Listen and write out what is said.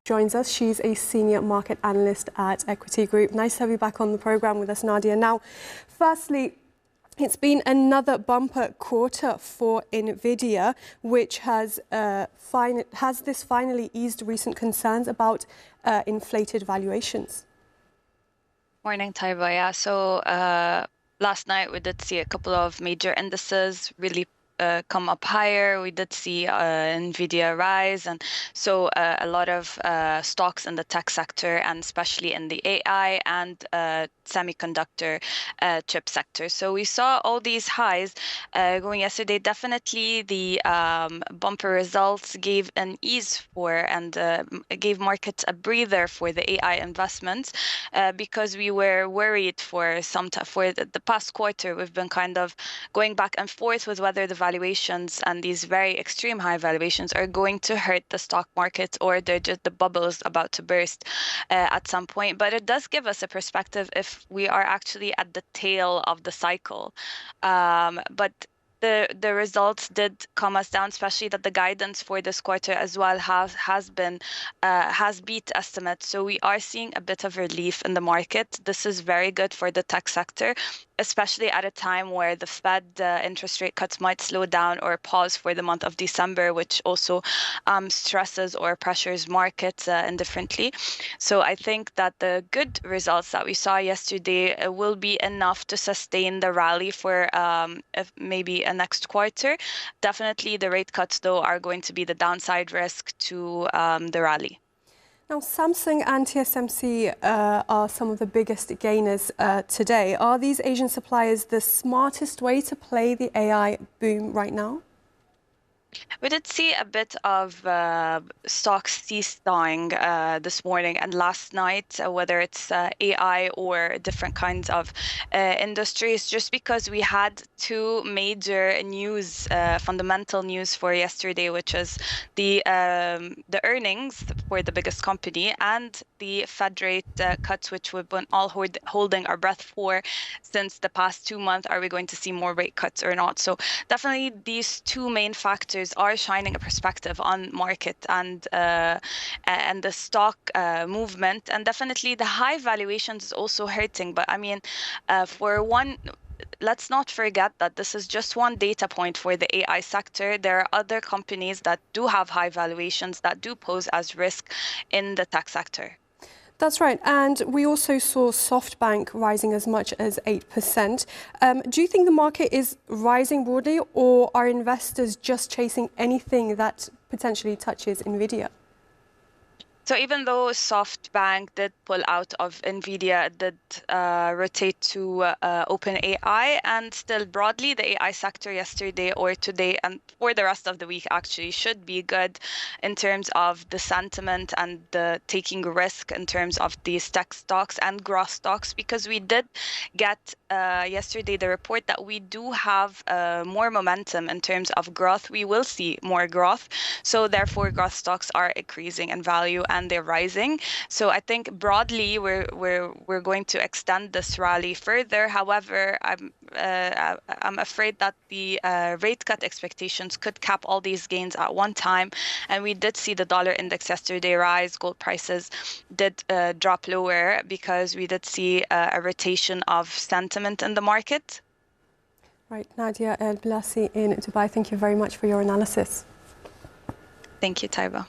joins us. She's a senior market analyst at Equiti Group. Nice to have you back on the program with us, Nadia. Now, firstly, it's been another bumper quarter for Nvidia, which has this finally eased recent concerns about inflated valuations? Morning, Taiba. Yeah, so last night we did see a couple of major indices really come up higher. We did see Nvidia rise, and so a lot of stocks in the tech sector, and especially in the AI and semiconductor chip sector. So we saw all these highs going yesterday. Definitely the bumper results gave an ease for and gave markets a breather for the AI investments because we were worried for the past quarter. We've been kind of going back and forth with whether the valuations and these very extreme high valuations are going to hurt the stock market, or they're just the bubbles about to burst at some point. But it does give us a perspective if we are actually at the tail of the cycle. But the results did calm us down, especially that the guidance for this quarter as well has beat estimates. So we are seeing a bit of relief in the market. This is very good for the tech sector, especially at a time where the Fed interest rate cuts might slow down or pause for the month of December, which also stresses or pressures markets indifferently. So I think that the good results that we saw yesterday will be enough to sustain the rally for maybe a next quarter. Definitely the rate cuts, though, are going to be the downside risk to the rally. Now, Samsung and TSMC are some of the biggest gainers today. Are these Asian suppliers the smartest way to play the AI boom right now? We did see a bit of stocks seesawing this morning and last night, whether it's AI or different kinds of industries, just because we had two major news, fundamental news for yesterday, which is the earnings for the biggest company and the Fed rate cuts, which we've been all holding our breath for since the past 2 months. Are we going to see more rate cuts or not? So definitely these two main factors are shining a perspective on market and the stock movement, and definitely the high valuations is also hurting. But I mean, for one, let's not forget that this is just one data point for the AI sector. There are other companies that do have high valuations that do pose as risk in the tech sector. That's right. And we also saw SoftBank rising as much as 8%. Do you think the market is rising broadly, or are investors just chasing anything that potentially touches Nvidia? So even though SoftBank did pull out of Nvidia, it did rotate to OpenAI, and still broadly the AI sector yesterday or today and for the rest of the week actually should be good in terms of the sentiment and the taking risk in terms of these tech stocks and growth stocks, because we did get yesterday the report that we do have more momentum in terms of growth. We will see more growth, so therefore growth stocks are increasing in value and they're rising. So I think broadly we're going to extend this rally further. However, I'm afraid that the rate cut expectations could cap all these gains at one time. And we did see the dollar index yesterday rise. Gold prices did drop lower because we did see a rotation of sentiment in the market. Right, Nadia El Blasi in Dubai, thank you very much for your analysis. Thank you, Taiba.